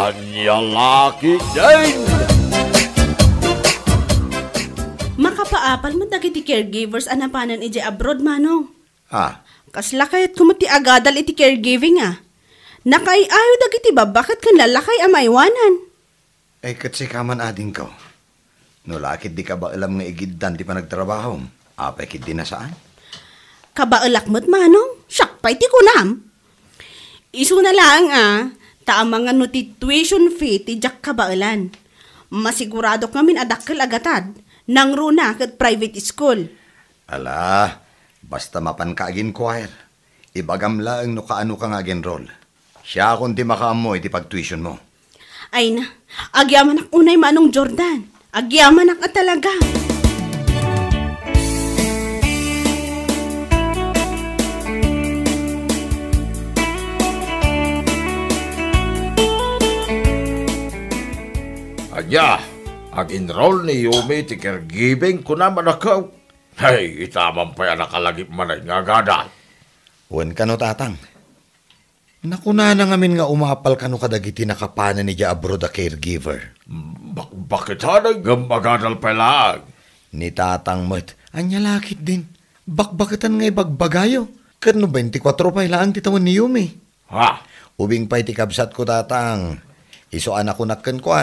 Anyalaki din! Makapaapal mo dagiti caregivers anapanan iti abroad, manong. Kasla kayat kumati agadal iti caregiving Nakaiayo dagiti bakit kan lalakay amaywanan. Ay katsi kaman ading ko. No lakit di ka ba alam nga igiddan ti panagtrabaho? Apay kid di na saan? Kabaelak mo't manong, syakpay ti kunam. Isu na lang taamang nga no ti tuition fee ti jak kabaelan. Masigurado kamin adakkel agatad, nang runa kat private school. Ala, basta mapan ka agin choir. Ibagam lang no kaano ka nga roll. Siya kung di makaamoy ti pag-tuition mo. Ay na, agyaman ak unay manong Jordan. Agyaman ak talaga. Anya, ag-enroll ni Yumi ti caregiving ko naman ako. Hey, itamang pa yan nakalagip man ay nga gada. Uwan ka no tatang. Nakuna na ngamin nga umapal ka no kadagiti nakapanan ni abroad a caregiver. Bakit hanay gamagadal pa lang? Ni tatang mo't, anya lakit din. Bakbakitan nga ibagbagayo. Kano 24 pa ilang titawan ni Yumi. Ubing pa iti kabsat ko tatang. Iso anak ko nakken ko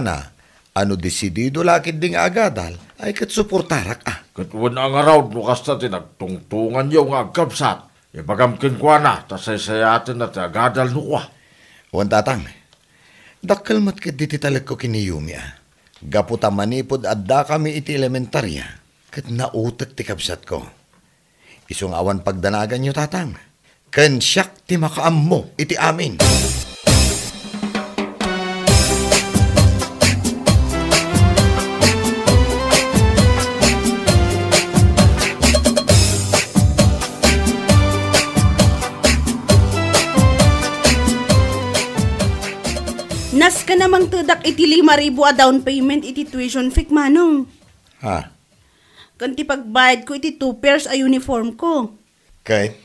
ano desidido lakit ding agadal, ay katsuportarak Katuwan ang araw, lukas na tinagtungtungan yung agkabsat. Ibagamkin ko tasay-sayatin na agadal nukwa. Wan tatang, dakkel mat kat diti talag ko kiniyumi Gaputa manipod adda kami iti elementarya, kat nautak ti kabsat ko. Isong awan pagdanagan nyo tatang, ken siyak ti makaam mo iti amin. Nas ka namang tudak iti 5,000 down payment iti tuition fee, manong. Kanti pagbayad ko iti 2 pairs a uniform ko. Kahit,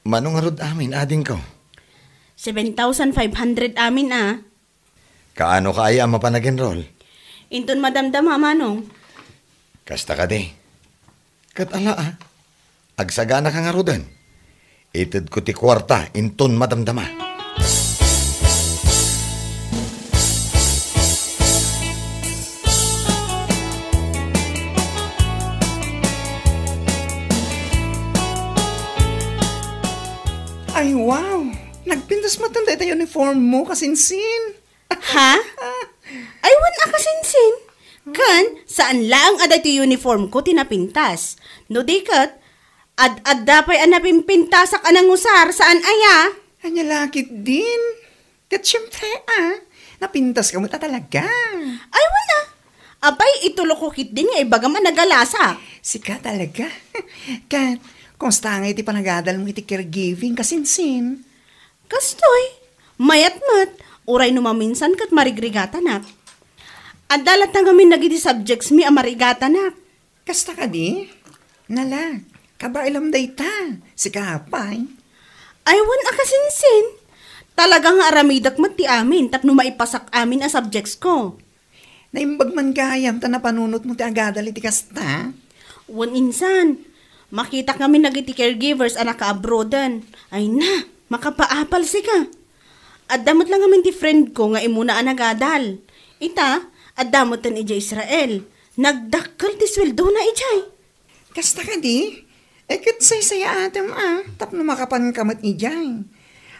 manong arod amin, ading ko? 7,500 amin Kaano kaya mapanag-enroll? Inton madamdama, manong. Kasta ka di. Kat ala agsagana ka nga rodan. Itid ko ti kwarta, inton madamdama. Ay, wow! Nagpintas matanda ito uniform mo, kasinsin. Ha? Ay, wan kasinsin. Kan, saan lang aday ti uniform ko tinapintas. No dikat, ad dapay anapimpintasak anang usar, saan aya? Anya lakit din. Kat syempre, napintas ka mo talaga. Ay, wala. Abay, itulokokit din nga ibagaman nagalasa. Sika talaga. Kat, kumusta nga iti panagadal mo iti caregiving, kasinsin? Kastoy, mayat-mat, uray numaminsan kat marigrigata na. Adalat na kami nagiti subjects mi amarigata na. Kasta ka di? Nala, kabailam day ta, si kapay. Ay, wan kasinsin. Talagang aramidak mat ti amin, tapno maipasak amin ang subjects ko. Naimbag man gayam ta na panunot mo ti agadal iti kasta? Wan insan. Makita kami nagiti caregivers anak ka-abroadan. Ay na, makapaapal sika. Addamot lang kami ti friend ko nga imuna anagadal. Ita, addamot tan ija Israel. Nagdakkel ti sweldo na ijay. Kasta ka di? Kat say-saya atam tapno makapan kamat ijay.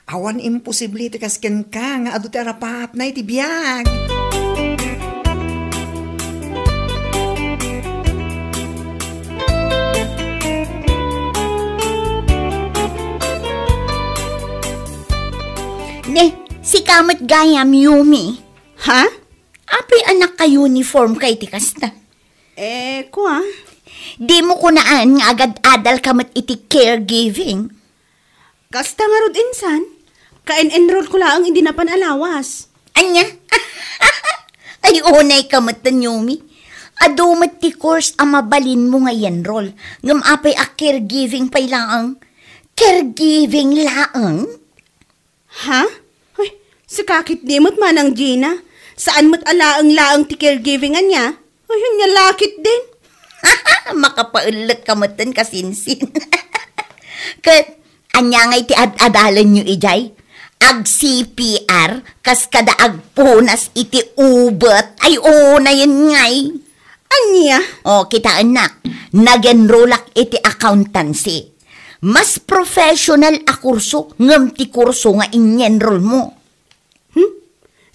Awan imposible ti kasken ka nga adu ti arapaap na iti biyag. Si kamot gayam Yumi. Ha? Apoy anak ka uniform kay ti kasta. Kuha. Di mo kunaan nga agad adal kamot iti caregiving. Kasta nga rod insan. Kain-enroll ko lang hindi na panalawas. Anya? Ay unay kamot tan Yumi. Adumat ti course ang mabalin mo nga enroll. Ngam apay a caregiving pay laang. Caregiving laang? Ha? Si kakit dimot manang Gina. Saan mo't alaang-laang ti caregiving niya? Ayun niya lakit din. Makapaulag ka matan kasinsin. Kat, anya ngay ti ad-adalan nyo ijay? Ag CPR, kas kada agpunas iti ubet. Ay, na yun ngay. Anya? O, kita anak, nag-enrollak iti accountancy. Mas professional a kurso, ngam ti kurso nga in-enroll mo.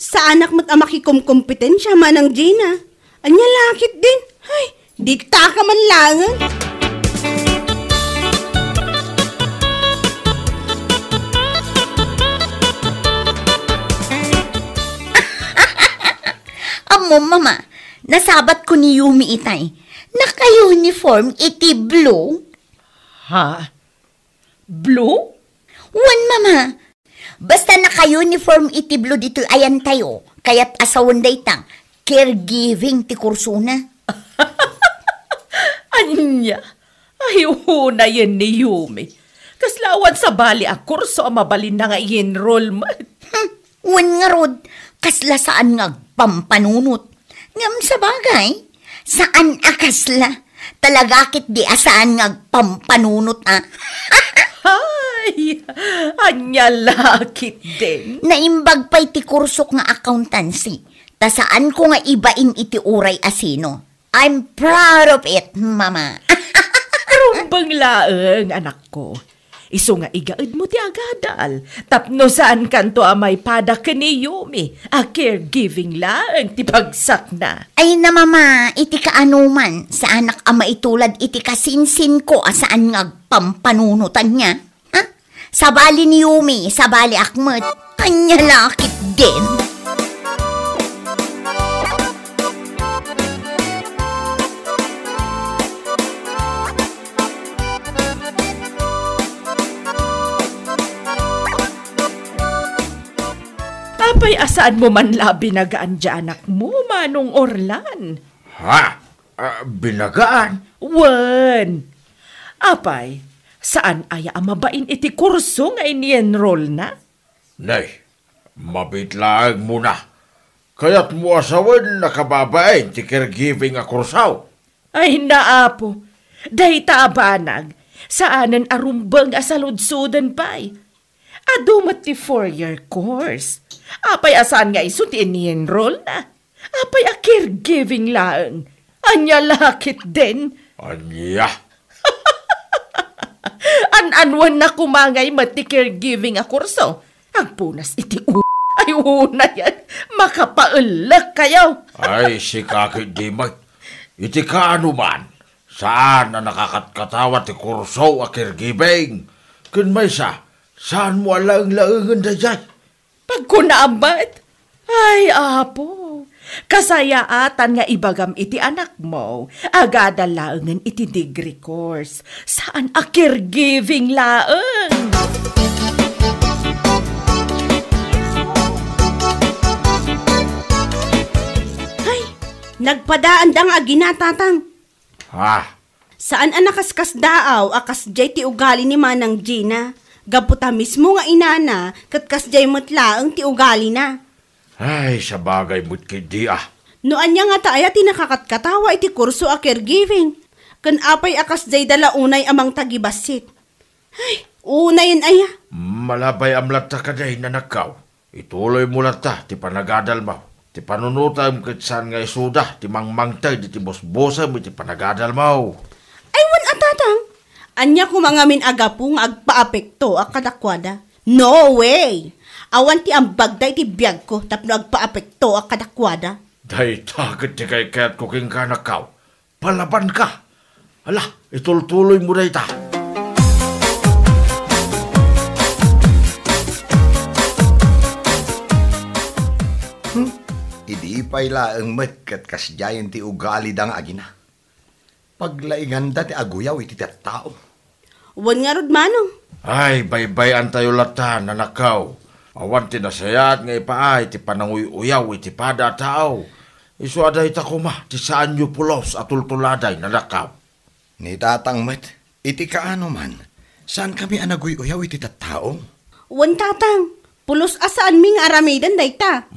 Sa anak mo't makikumkompetensya manang Gina. Anya lakit din. Ay, di ta ka man langan. Amo, mama, nasabat ko ni Yumi itay. Naka-uniform iti blue. Ha? Blue? Wan, mama. Basta naka-uniform iti blue dito ayan tayo. Kaya't asawan daytang caregiving ti kurso na. Anya? Ay, na yan ni Yumi. Kaslawan sa bali a kurso mabalin na nga i-enrollment. Wan nga rod, kasla saan nga pampanunot. Ngam sa bagay, saan akasla? Talagakit di asaan nga pampanunot Ay, anya lakit din. Naimbag pa'y ti kursok nga accountancy. Ta saan ko nga ibain iti uray asino. I'm proud of it, mama. Rumbang laeng, anak ko. Iso nga igaid mo ti agadal. Tapno saan kanto amay pada ka ni Yumi. A caregiving laeng ti pagsak na. Ay na mama, iti kaanuman. Sa anak ama itulad iti kasinsin ko asaan nga pampanunutan niya. Ha? Sabali ni Yumi, sabali akmet. Kanya lakit din. Apay asaan mo man labi nagaan dyan anak mo, Manong Orlan? Ha? Binagaan? Wan! Apay, saan aya mabain iti kurso nga ini-enroll na? Nay, mabitlaag mo na. Kaya't mo asawan nakababain ti caregiving a kursaw. Ay naapo, dahi taabanag, saanan arumbang asaludsudan pa'y. Adumat ti 4-year course. Apay asaan nga iso ti ini-enroll na. Apay a caregiving laeng. Anya lakit din. Anya? An-anwan na kumangay mati caregiving a kurso. Agpunas iti ay una yan. Makapaulag kayo. Ay, si kakit di may. Iti kaano man. Saan na nakakatkatawa ti kurso a caregiving? Kun may saan mo alaang-laangan na dyan? Pagkunaabat? Ay, apo. Kasayaatan nga ibagam iti anak mo. Agada laengan iti degree course. Saan a caregiving laeng? Ay, nagpadaan da nga ginatatang. Ha? Saan anakaskas daaw akas jay ti ugali ni Manang Gina? Gaputa mismo nga inana, katkas jay matlaang ti ugali na. Ay, sa bagay mo't kidi Noan niya nga taaya tinakakatkatawa iti kurso a caregiving. Kan apay akas jay dalaunay amang tagibasit. Ay, unayin aya. Malabay amlat ta kaday na nakaw. Ituloy mo lang ta, ti panagadal mo. Ti panunutam kitsan nga isuda, ti mangmangtay, di ti bosbosa mo, ti panagadal mo. Ay, wan atatang. Anya ko mga minagapong agpaapekto a kadakwada. No way! Awan ti ambagday ti biyag ko tapno agpaapekto a kadakwada. Day takot ti kay kaya't kuking ka nakaw. Palaban ka. Hala, itultuloy mo day ta. Idi pa'y laeng met kat kasjayan ti ugali dang agina. Paglainganda ti aguyaw iti tao. Wan nga rod manong. Ay, baybay tayo lata na nakaw. Awan ti nasayat nga ipaay ti pananguy-uyaw iti pada tao. Isu aday ta kuma, ti saan yu pulos at tultuladay na nakaw. Ni tatang met, iti kaano man, saan kami anaguy-uyaw iti tao? Wan tatang, pulos asaan mi nga aramidan day ta.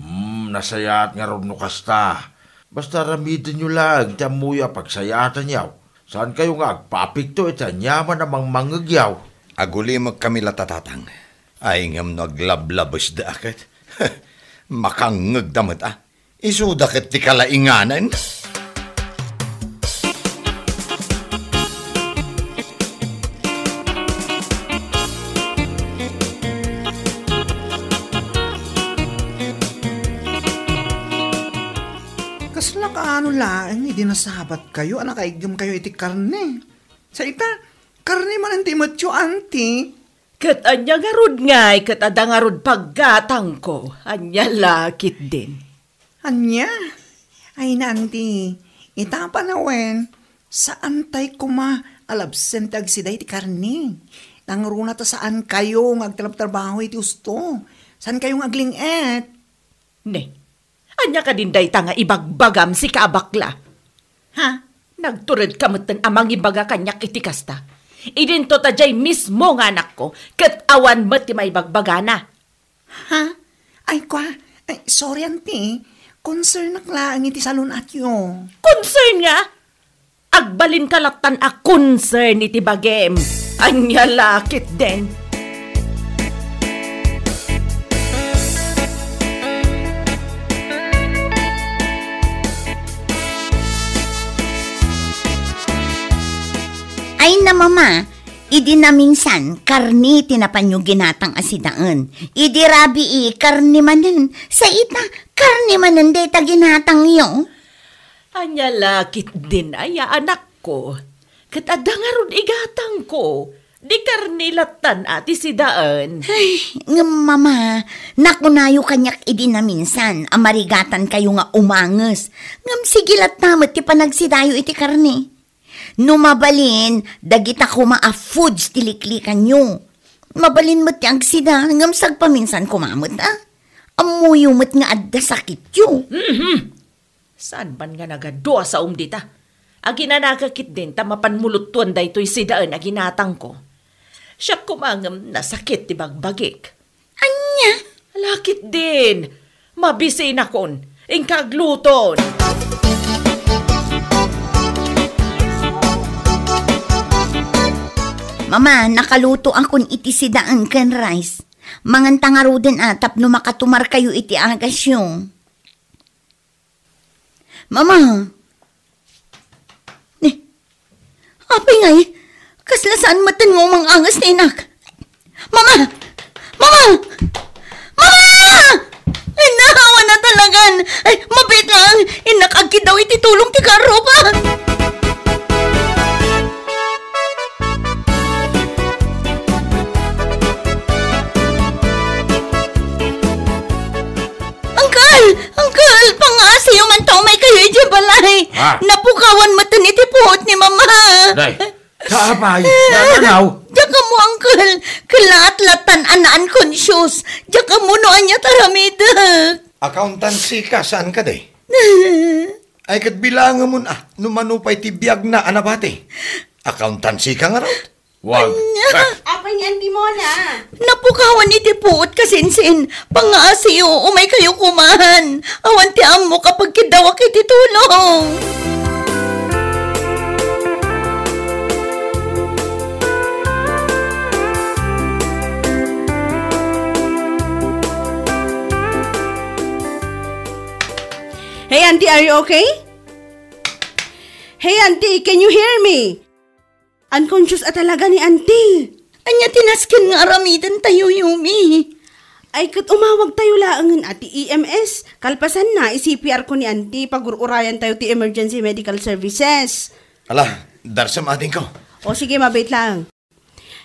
nasayat nga ron no kasta. Basta ramidin nyo lang, tiyamuya pagsayatan yaw. Saan kayo nga agpapikto ita nyaman namang mangagyaw? Aguli kami latatatang. Ay ngam naglablabas da akit. Makangagdamot Isudakit ti kalainganan. Kasla kaano lang, hindi nasabat kayo, anakaigam kayo iti karne. Sa ita, karne man ang timatyo, auntie. Kat anya nga rod ngay, kat ada nga rod paggatang ko. Anya lakit din. Anya? Ay nanti, itapa na wen, saan tay kuma alabsen tag si day ti karne. Nangruna ta saan kayo ngagtalab-trabaho iti usto. Saan kayo ngaglinget? Ne, anya ka din day nga ibagbagam si kaabakla. Ha? Nagturad kamutan amang ibaga kanyak iti kasta. Idinto ta jay mismo nga anak ko, kat awan mo ti may bagbagana. Ha? Ay kwa, ay, sorry auntie. Concern naklaan iti salon at yo. Concern nga? Agbalin kalatan a concern iti bagem. Anya lakit din. Ay na mama, idi na minsan, karni tinapanyo ginatang asidaan. Idi rabi karni manen. Sa ita, karni manen deta ginatang yo. Anya lakit din ay anak ko. Kat ada nga ron igatang ko. Di karnilatan ati sidaan. Ay, mama, nakunayo kanyak idi na minsan, amarigatan kayo nga umanges. Ngam sigilat namat ti panagsidayo iti karni. Numabalin, dagita ko maa-foods tiliklikan nyo. Mabalin mo't yung sida, hanggang sagpaminsan kumamot Amuyo mo't nga adda sakit yo. Saan ban nga nagadua sa umdita? Aginanagakit din, tamapanmulutuan da ito'y sidaan aginatang ko. Siya kumangam na sakit ti bagbagik. Anya? Lakit din. Mabisi na kon, ingkagluton. Mama, nakaluto akon iti sidaan ken rice. Manganta nga din atap no makatumar kayo iti agasyon. Mama. Apay ngay, kasla saan matan mo mang angas na inak? Mama! Mama! Mama! Ay, nahawa na talagan. Ay, mabit lang. Inakagki daw iti tulong ti karopa. Uncle, pangasiyo man tao may kayo dyan balay. Napukawan matan iti puhot ni mama. Day, kaabay, nananaw. Diyan mo, uncle. Kalaat-latan anaan conscious. Diyan mo no anya taramidak. Accountancy ka, saan ka day? Ay kat bilangan mo numanupay ti biyag na anabate. Accountancy ka nga raw. Wag. Apay ni Auntie Mona. Napukawan iti puot kasinsin. Pangasiyo, umay kayo kumahan. Awan ti amo kapag kidawak iti tulong. Hey, Auntie, are you okay? Hey, Auntie, can you hear me? Unconscious talaga ni Auntie. Anya tinaskin nga aramidan tayo, Yumi. Ay, kat umawag tayo laangan ati EMS. Kalpasan na, i-CPR ko ni Auntie. Pag-urayan tayo ti Emergency Medical Services. Ala, darsam ating ko. O sige, mabait lang.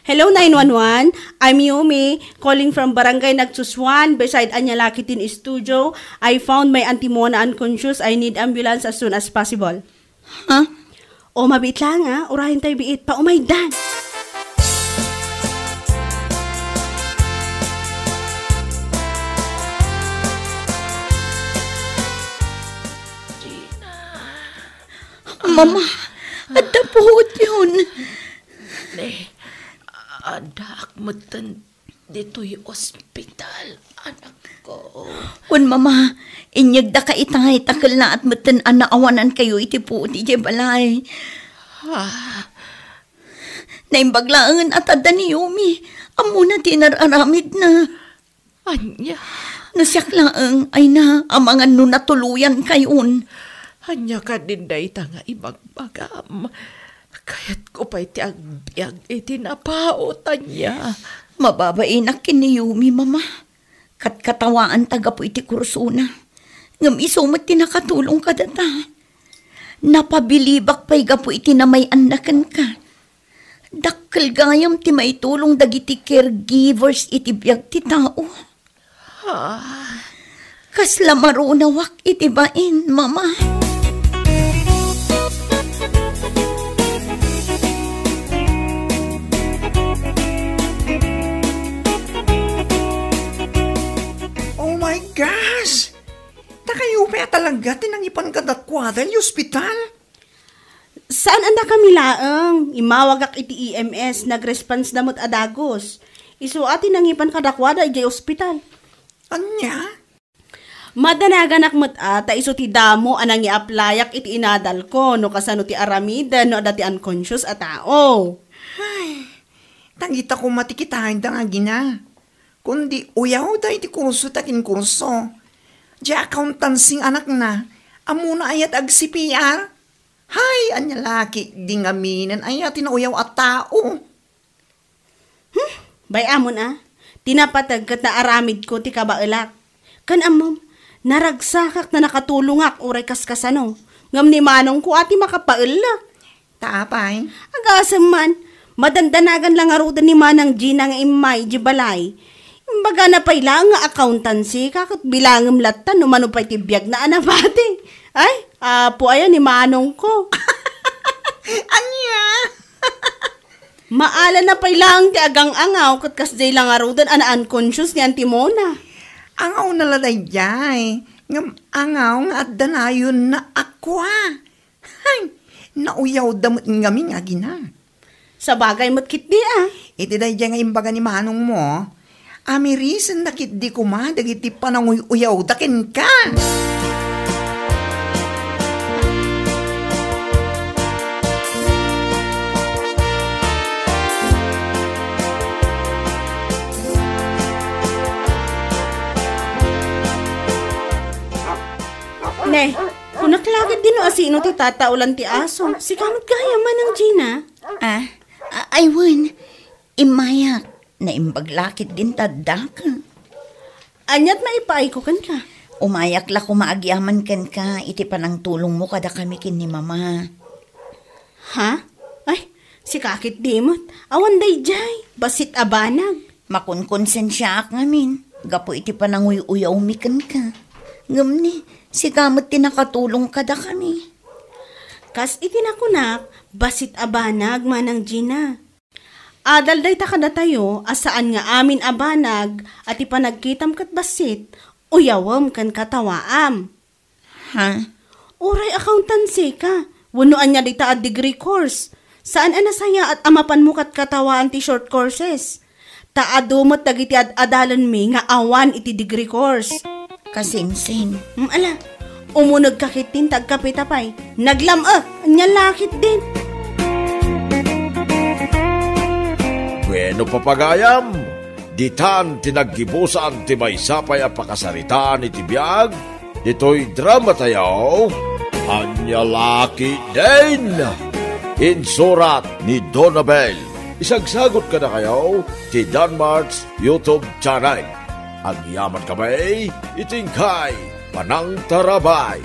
Hello, 911. I'm Yumi, calling from Barangay Nagsuswan, beside Anyalakitin Studio. I found my Auntie Mona unconscious. I need ambulance as soon as possible. Huh? O, mabait lang urahin tayo biit. Paumaydan. Mama, ada puhot yun. Ada akmatan dito'y ospital, anak. Un mama, inyag da ka itangay takal na at matan anaawanan kayo iti po iti balay. Naimbaglaangan at adda ni Yumi, amuna tinararamid na. Anya, Nasyak laang ay na amangan no natuluyan kayon. anya ka din da ita nga ibagbagam. Kayat ko pa iti agbiag iti napaotan niya. Mababainak kini Yumi, mama. Katkatawaan taga po iti kursuna. Ngam isumat tinakatulong ka data. Napabilibak pa'y gapo iti na may anakan ka. Dakkel gayam ti may tulong dagiti caregivers iti biyag ti tao. Kasla marunawak iti bain, mama. Oh my gosh! Takayo pa talaga tinangipan ka dakwada yung ospital? Saan anda kami laang? Imawagak iti EMS, nag-response damot adagos. Isu ati nangipan kadakwada ijay ospital. Anya? Madanagan akmat ata iso ti damo anang i-applyak iti inadal ko no kasano ti aramida no dati unconscious a tao. Ay, tangita ko matikitahin da nga gina. Kundi uyaw da iti kurso takin kurso. Di accountancy anak na. Amuna ayat ag CPR. Hay, anya laki, di nga minan ayat tinauyaw at tao. Bayamon tinapatag kat na aramid ko ti kabaelak. Kan amom, naragsakak na nakatulungak uray kaskasano. Ngam ni manong ko ati makapaelak. Tapay. Agasam man, madandanagan lang arudan ni manang Gina nga imay di balay. Imbaga na pa'y lang nga accountancy, kakot bilangam latan no manupay ti biyag na anabati. Ay, apo ayan ni manong ko. Anya? Maala na pa'y lang ti agang angaw kat kasday lang arudan ana unconscious ni Antimona. Angaw na laday jay. Ngam angaw nga at danayon na akwa. Hay, nauyaw damot ngami nga gina. Sa bagay mo't kitdi Iti day jay nga imbaga ni manong mo. Ami reason na kit di kuma, dagiti pananguyaw dakin ka. Ne, kung naklagid din o asino ti tataulan ti aso, si kamot gaya man ang Gina. Aywan, imayak, na imbaglakit din tadak. Anyat maipaay ko kan ka. Umayak la kumaagyaman kan ka, iti panang tulong mo kada kami kin ni mama. Ha? Ay, si kakit dimot. Awan day jay, basit abanag. Makunkonsensya ak ngamin, gapo iti panang uyaw mikan ka. Ngam ni, si kamot tinakatulong kada kami. Kas itinakunak, basit abanag manang Gina. Adal day takada tayo, asaan nga amin abanag, at ipanagkitam kat basit, uyawam kan katawaam. Ha? Uray accountancy ka, wanuan niya dita a degree course. Saan anasaya at amapan mo kat katawaan ti short courses? Taadumot dagiti adalan mi nga awan iti degree course. Kasinsin. Ala, umunod kakit din tagkapitapay. Naglamak, anya lakit din. Bueno papagayam, ditan tinaggibusan ti may sapay a pakasaritaan iti biyag, dito'y drama tayo, anya laki din. Insurat ni Donabel. Isagsagot ka na kayo ti Danmarks YouTube channel. Ang yaman kamay, itingkay, panang tarabay.